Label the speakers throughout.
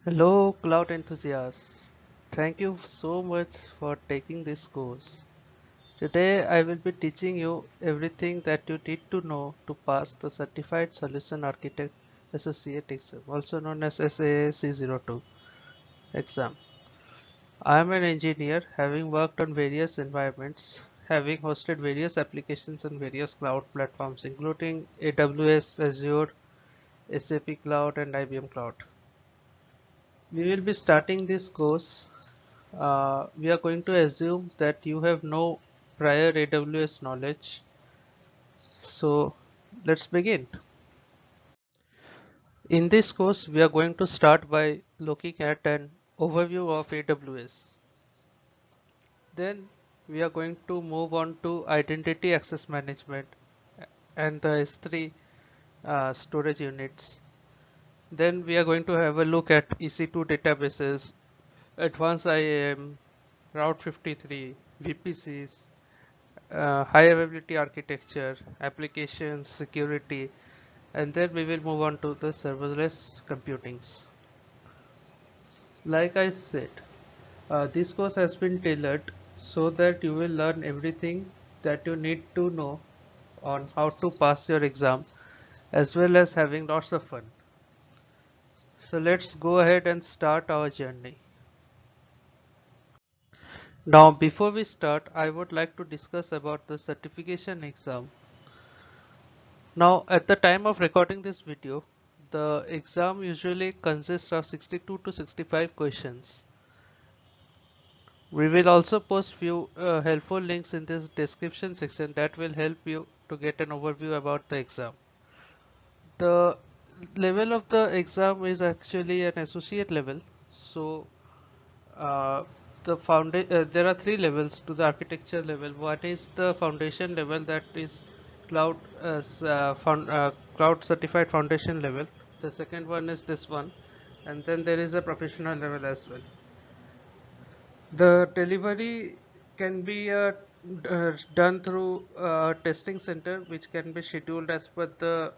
Speaker 1: Hello, cloud enthusiasts. Thank you so much for taking this course. Today, I will be teaching you everything that you need to know to pass the Certified Solution Architect Associate exam, also known as SAAC02 exam. I am an engineer having worked on various environments, having hosted various applications on various cloud platforms, including AWS, Azure, SAP Cloud, and IBM Cloud. We will be starting this course. We are going to assume that you have no prior AWS knowledge. So let's begin. In this course, we are going to start by looking at an overview of AWS. Then we are going to move on to identity access management and the S3 storage units. Then we are going to have a look at EC2 databases, advanced IAM, Route 53, VPCs, high availability architecture, applications, security, and then we will move on to the serverless computings. Like I said, this course has been tailored so that you will learn everything that you need to know on how to pass your exam as well as having lots of fun. So let's go ahead and start our journey. Now before we start, I would like to discuss about the certification exam. Now, at the time of recording this video, the exam usually consists of 62 to 65 questions. We will also post few helpful links in this description section that will help you to get an overview about the exam. The level of the exam is actually an associate level. So, uh, there are three levels to the architecture level. One is the foundation level, that is cloud cloud certified foundation level. The second one is this one, and then there is a professional level as well. The delivery can be done through a testing center, which can be scheduled as per the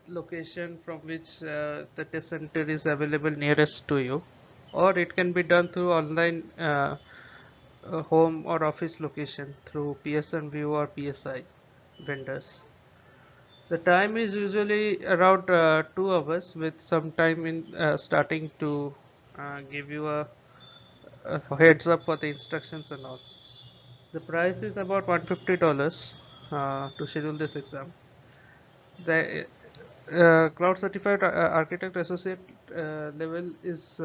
Speaker 1: location from which the test center is available nearest to you, or it can be done through online home or office location through PSN View or PSI vendors. The time is usually around 2 hours, with some time in starting to give you a heads up for the instructions and all. The price is about $150 to schedule this exam. The Cloud Certified Architect Associate level is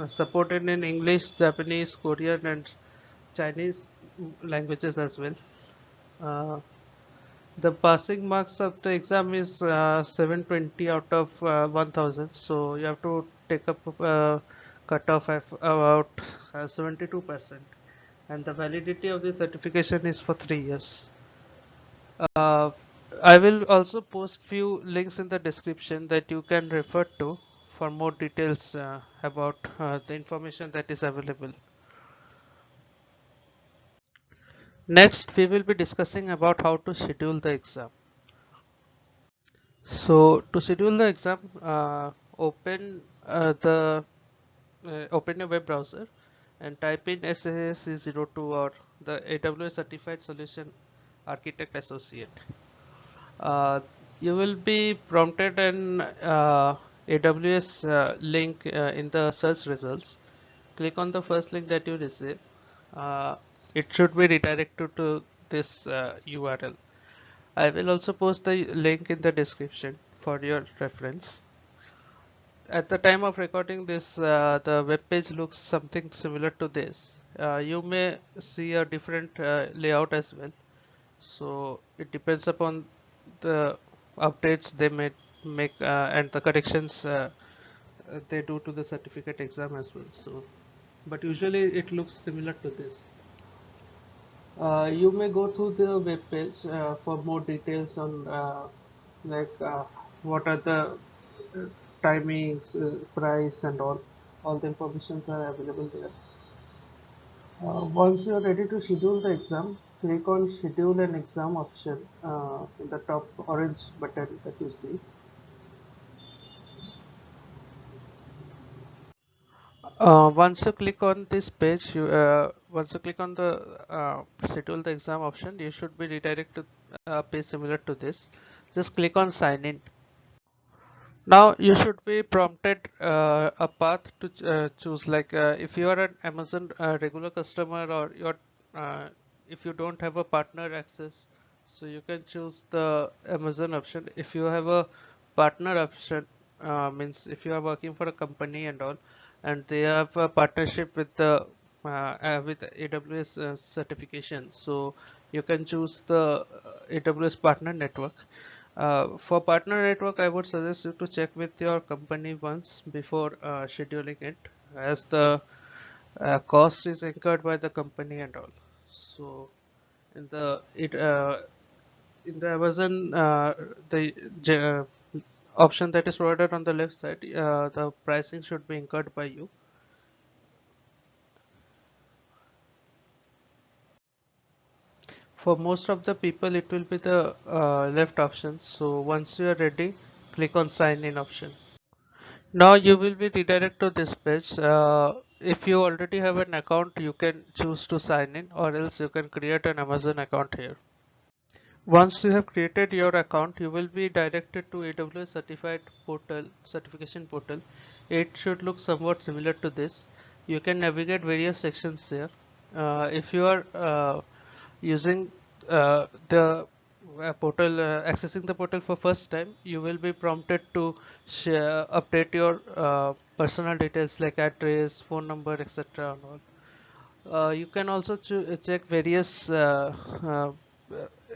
Speaker 1: supported in English, Japanese, Korean, and Chinese languages as well. Uh, the passing marks of the exam is 720 out of 1000, so you have to take up cutoff of about 72%, and the validity of the certification is for 3 years. Uh, I will also post few links in the description that you can refer to for more details about the information that is available. Next, we will be discussing about how to schedule the exam. So, to schedule the exam, open your web browser and type in SAAC02 or the AWS Certified Solution Architect Associate. Uh, you will be prompted an AWS link in the search results. Click on the first link that you receive. Uh, it should be redirected to this URL. I will also post the link in the description for your reference. At the time of recording this, the web page looks something similar to this. You may see a different layout as well. So it depends upon the updates they may make and the corrections they do to the certificate exam as well. So, but usually it looks similar to this. You may go to the web page for more details on like what are the uh, timings, price, and all. All the informations are available there. Once you are ready to schedule the exam, click on schedule an exam option in the top orange button that you see. Once you click on this page, once you click on the schedule the exam option, you should be redirected to a page similar to this. Just click on sign in. Now you should be prompted a path to choose, like if you are an Amazon regular customer, or if you don't have a partner access, so you can choose the Amazon option. If you have a partner option, means if you are working for a company and all, and they have a partnership with the with AWS certification, so you can choose the AWS partner network. For partner network, I would suggest you to check with your company once before scheduling it, as the cost is incurred by the company and all. So in the Amazon, the option that is provided on the left side, the pricing should be incurred by you. For most of the people, it will be the left option. So once you are ready, click on sign in option. Now you will be redirected to this page. If you already have an account, you can choose to sign in, or else you can create an Amazon account here. Once you have created your account, you will be directed to AWS certified portal, certification portal. It should look somewhat similar to this. You can navigate various sections there. If you are using the portal, accessing the portal for first time, you will be prompted to update your personal details like address, phone number, etc. and all. You can also check various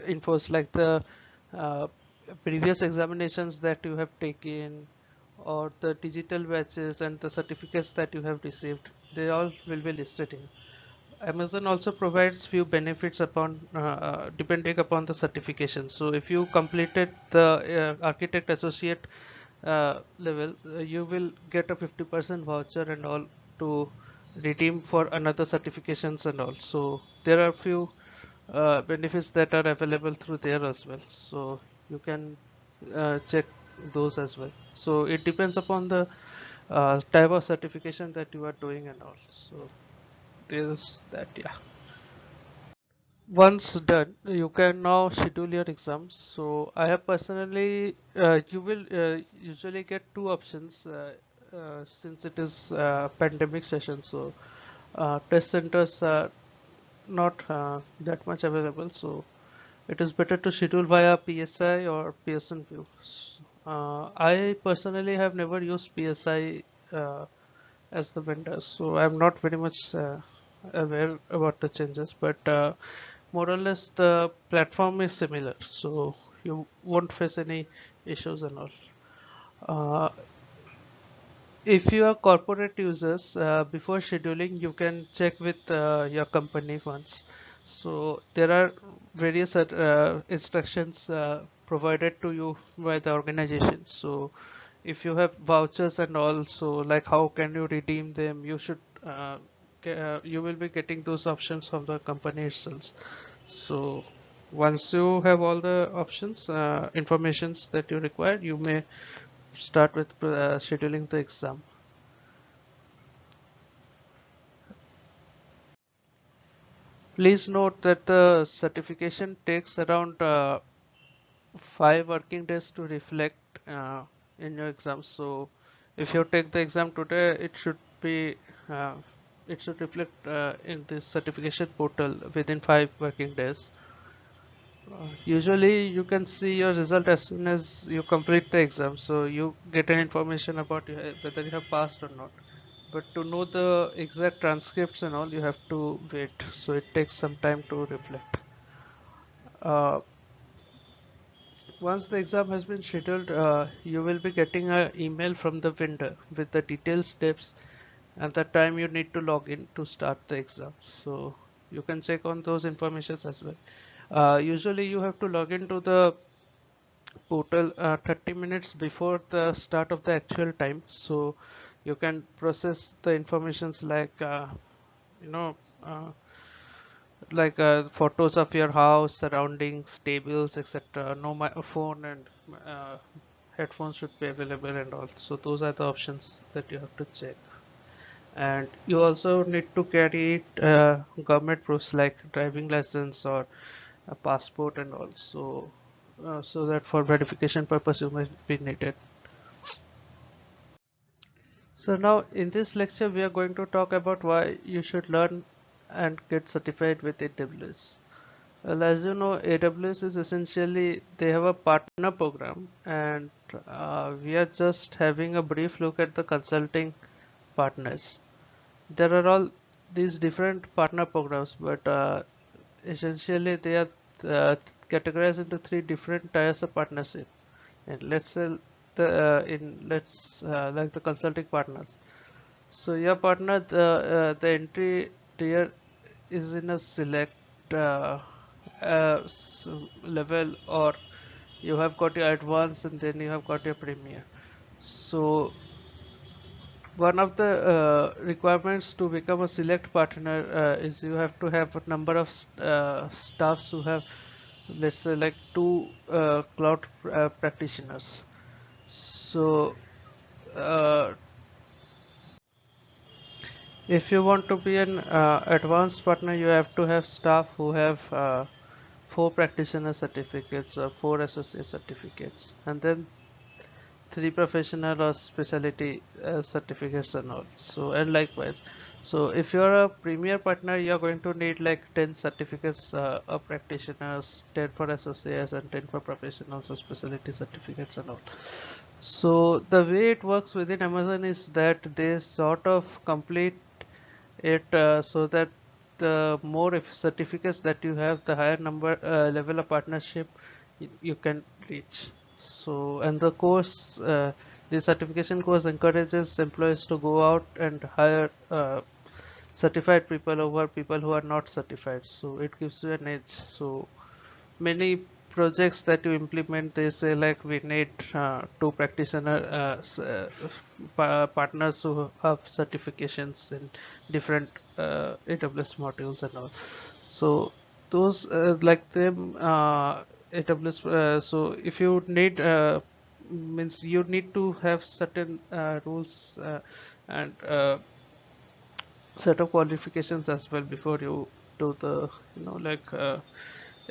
Speaker 1: infos, like the uh, previous examinations that you have taken, or the digital batches and the certificates that you have received. They all will be listed here. Amazon also provides few benefits upon depending upon the certification. So if you completed the architect associate level, you will get a 50% voucher and all to redeem for another certifications and all. So there are few benefits that are available through there as well. So you can check those as well. So it depends upon the type of certification that you are doing and all. So there's that, yeah. Once done, you can now schedule your exams. So I have personally, you will usually get two options, since it is pandemic session. So test centers are not that much available. So it is better to schedule via PSI or Pearson VUE. I personally have never used PSI as the vendor, so I'm not very much aware about the changes, but more or less the platform is similar, so you won't face any issues and all. Uh, if you are corporate users, before scheduling, you can check with your company once. So there are various instructions provided to you by the organization. So if you have vouchers and also, like how can you redeem them, you should you will be getting those options from the company itself. So once you have all the options, informations that you require, you may start with scheduling the exam. Please note that the certification takes around 5 working days to reflect in your exam. So if you take the exam today, uh, it should reflect in this certification portal within 5 working days. Usually you can see your result as soon as you complete the exam, so you get an information about whether you have passed or not. But to know the exact transcripts and all, you have to wait, so it takes some time to reflect. Uh, Once the exam has been scheduled, you will be getting an email from the vendor with the detailed steps and the time you need to log in to start the exam. So you can check on those informations as well. Usually you have to log into the portal 30 minutes before the start of the actual time, so you can process the informations like you know uh, photos of your house, surroundings, tables, etc. No, my phone and uh, headphones should be available and all. So those are the options that you have to check. and you also need to carry government proofs like driving license or a passport and also so that for verification purpose you might be needed. So now in this lecture we are going to talk about why you should learn and get certified with AWS. Well, as you know, AWS is essentially they have a partner program, and we are just having a brief look at the consulting partners. There are all these different partner programs, but essentially they are categorized into three different tiers of partnership. And let's say in let's like the consulting partners. So your partner, the entry tier is in a select level, or you have got your advanced and then you have got your premier. So one of the requirements to become a select partner is you have to have a number of staffs who have, let's say, like two cloud practitioners. So uh, if you want to be an advanced partner, you have to have staff who have four practitioner certificates or four associate certificates, and then three professional or specialty certificates and all. So and likewise, so if you're a premier partner, you're going to need like 10 certificates of practitioners, 10 for associates and 10 for professionals or specialty certificates and all. So the way it works within Amazon is that they sort of complete it so that the more if certificates that you have, the higher number level of partnership you can reach. So and the course, the certification course encourages employees to go out and hire certified people over people who are not certified, so it gives you an edge. So many projects that you implement, they say like we need two practitioner partners who have certifications in different AWS modules and all. So those like them AWS, so if you need means you need to have certain rules and set of qualifications as well before you do the, like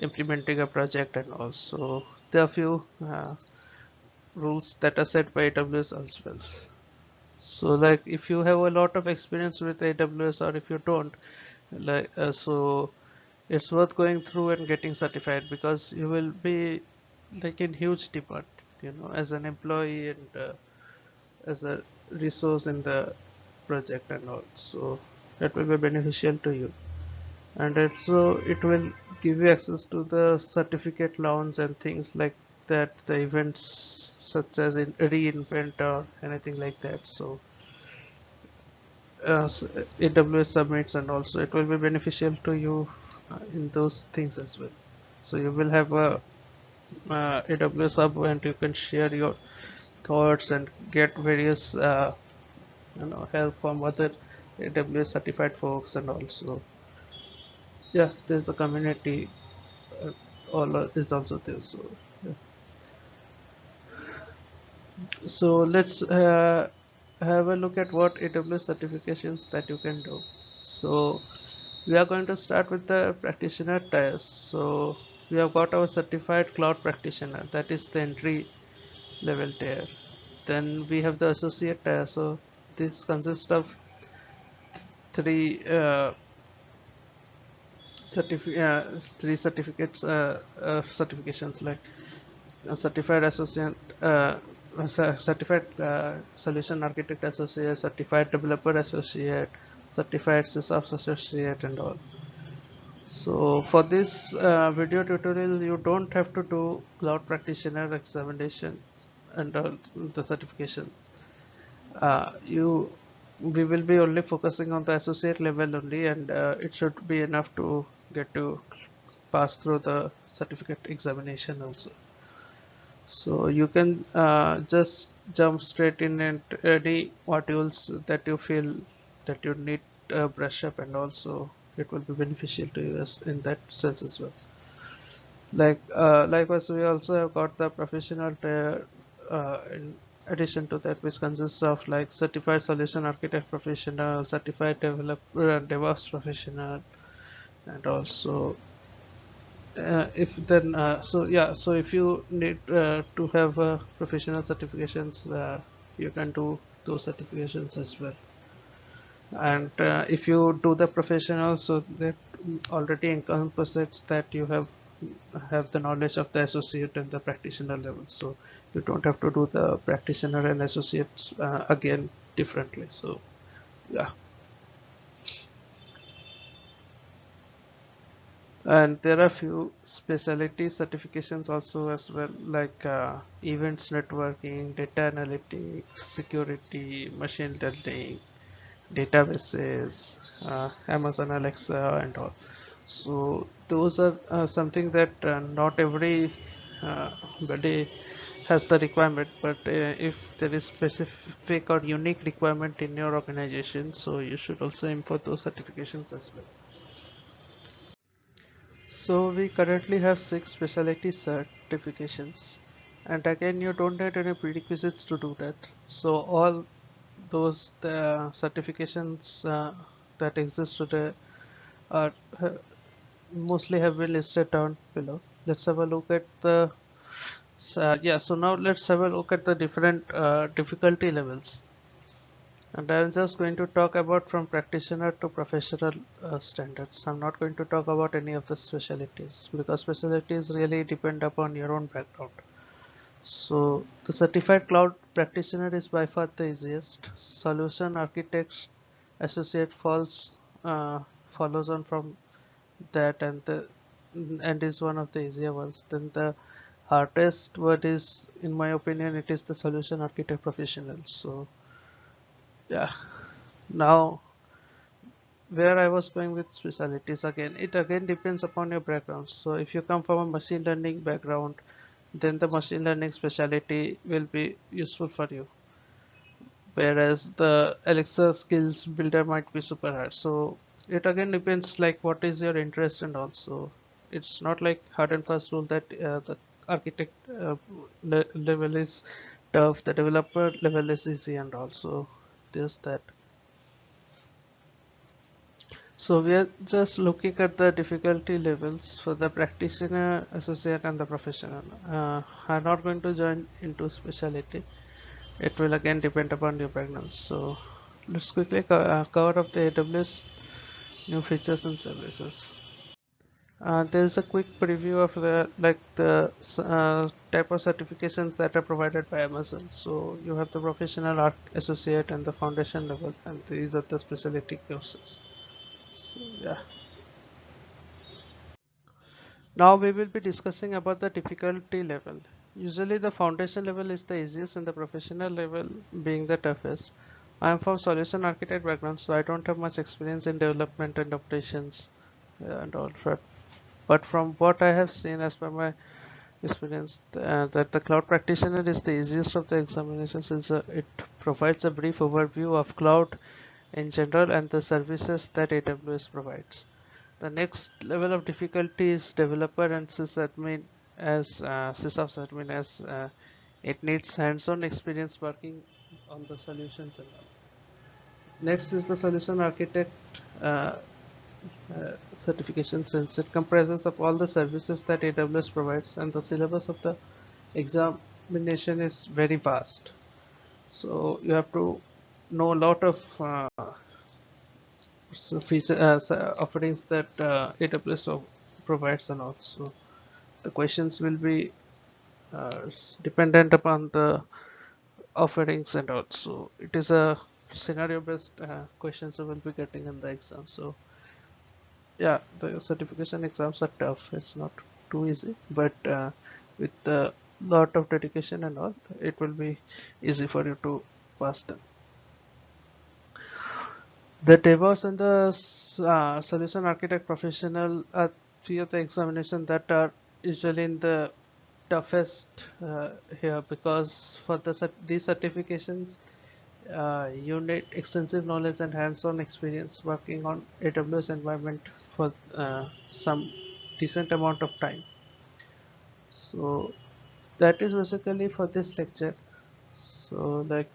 Speaker 1: implementing a project. And also there are few rules that are set by AWS as well. So like if you have a lot of experience with AWS or if you don't, like so it's worth going through and getting certified, because you will be like in huge demand, as an employee and as a resource in the project and all. So that will be beneficial to you, and also it will give you access to the certificate lounge and things like that, the events such as in reInvent or anything like that. So AWS summits, and also it will be beneficial to you in those things as well. So you will have a AWS hub and you can share your thoughts and get various help from other AWS certified folks. And also yeah, there's a community all is also there. So yeah. So let's have a look at what AWS certifications that you can do. So we are going to start with the practitioner tiers. So we have got our certified cloud practitioner, that is the entry level tier. Then we have the associate tier. So this consists of three three certificates certifications, like a certified associate, certified solution architect associate, certified developer associate, certified sysops associate, and all. So for this video tutorial, you don't have to do cloud practitioner examination and the certification. You We will be only focusing on the associate level only, and it should be enough to get to pass through the certificate examination also. So you can just jump straight in and any modules that you feel that you need brush up, and also it will be beneficial to you as in that sense as well. Likewise, we also have got the professional tier in addition to that, which consists of like certified solution architect professional, certified developer and DevOps professional, and also if then so yeah, so if you need to have professional certifications, you can do those certifications as well. And if you do the professional, so that already encompasses that you have the knowledge of the associate and the practitioner level, so you don't have to do the practitioner and associates again differently. So yeah. And there are few specialty certifications also as well, like events networking, data analytics, security, machine learning, databases, Amazon Alexa, and all. So those are something that not every body has the requirement, but if there is specific or unique requirement in your organization, so you should also aim for those certifications as well. So we currently have 6 specialty certifications, and again you don't need any prerequisites to do that. So all those certifications that exist today are mostly have been listed down below. Let's have a look at the yeah. So now let's have a look at the different difficulty levels. And I'm just going to talk about from practitioner to professional standards. I'm not going to talk about any of the specialties because specialties really depend upon your own background. So the certified cloud practitioner is by far the easiest. Solution architects associate follows on from that, and is one of the easier ones. Then the hardest word is, in my opinion, it is the solution architect professional. So yeah. Now where I was going with specialties, again, it again depends upon your background. So if you come from a machine learning background, then the machine learning specialty will be useful for you. Whereas the Alexa skills builder might be super hard. So it again depends like what is your interest, and also it's not like hard and fast rule that the architect level is tough, the developer level is easy, and also there's that. So we are just looking at the difficulty levels for the practitioner, associate, and the professional. I'm not going to join into specialty. It will again depend upon your background. So let's quickly cover up the AWS new features and services. There is a quick preview of the type of certifications that are provided by Amazon. So you have the professional, associate, and the foundation level, and these are the specialty courses. So yeah. Now we will be discussing about the difficulty level. Usually the foundation level is the easiest and the professional level being the toughest. I am from solution architect background, so I don't have much experience in development and operations and all. But from what I have seen as per my experience, that the cloud practitioner is the easiest of the examinations since it provides a brief overview of cloud in general and the services that AWS provides. The next level of difficulty is developer and sysops admin, as it needs hands-on experience working on the solutions and all. Next is the solution architect uh, certification, since it comprises of all the services that AWS provides, and the syllabus of the examination is very vast. So you have to know a lot of offerings that AWS provides, and also the questions will be dependent upon the offerings, and also it is a scenario based questions we will be getting in the exam. So yeah, the certification exams are tough, it's not too easy, but with a lot of dedication and all, it will be easy for you to pass them. The DevOps and the solution architect professional are three of the examinations that are usually in the toughest here, because for these certifications you need extensive knowledge and hands-on experience working on AWS environment for some decent amount of time. So that is basically for this lecture. So like,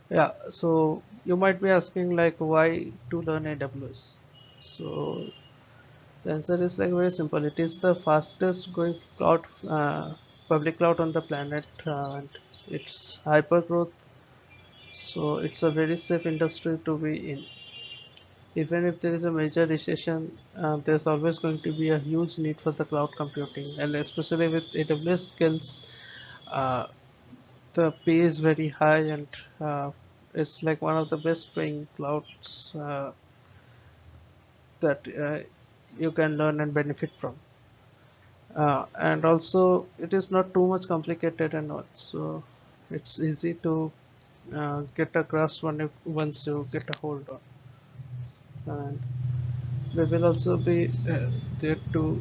Speaker 1: yeah, so you might be asking like why to learn AWS. So the answer is like very simple. It is the fastest growing cloud, public cloud on the planet, and it's hyper growth. So it's a very safe industry to be in. Even if there is a major recession, there's always going to be a huge need for the cloud computing, and especially with AWS skills, uh, the pay is very high, and it's like one of the best paying clouds that you can learn and benefit from. And also, it is not too much complicated and all, so it's easy to get a grasp once you get a hold on. And we will also be there to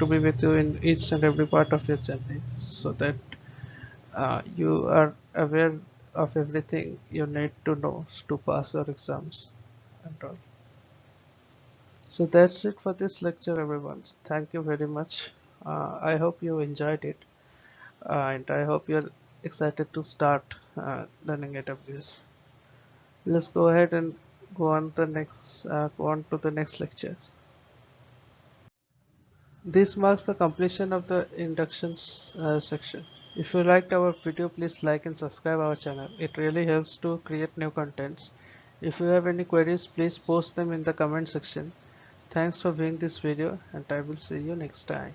Speaker 1: be with you in each and every part of your journey, so that you are aware of everything you need to know to pass your exams and all. So that's it for this lecture, everyone. Thank you very much. I hope you enjoyed it, and I hope you're excited to start learning AWS. Let's go ahead and go on to the next lectures. This marks the completion of the inductions section. If you liked our video, please like and subscribe our channel. It really helps to create new contents. If you have any queries, please post them in the comment section. Thanks for viewing this video, and I will see you next time.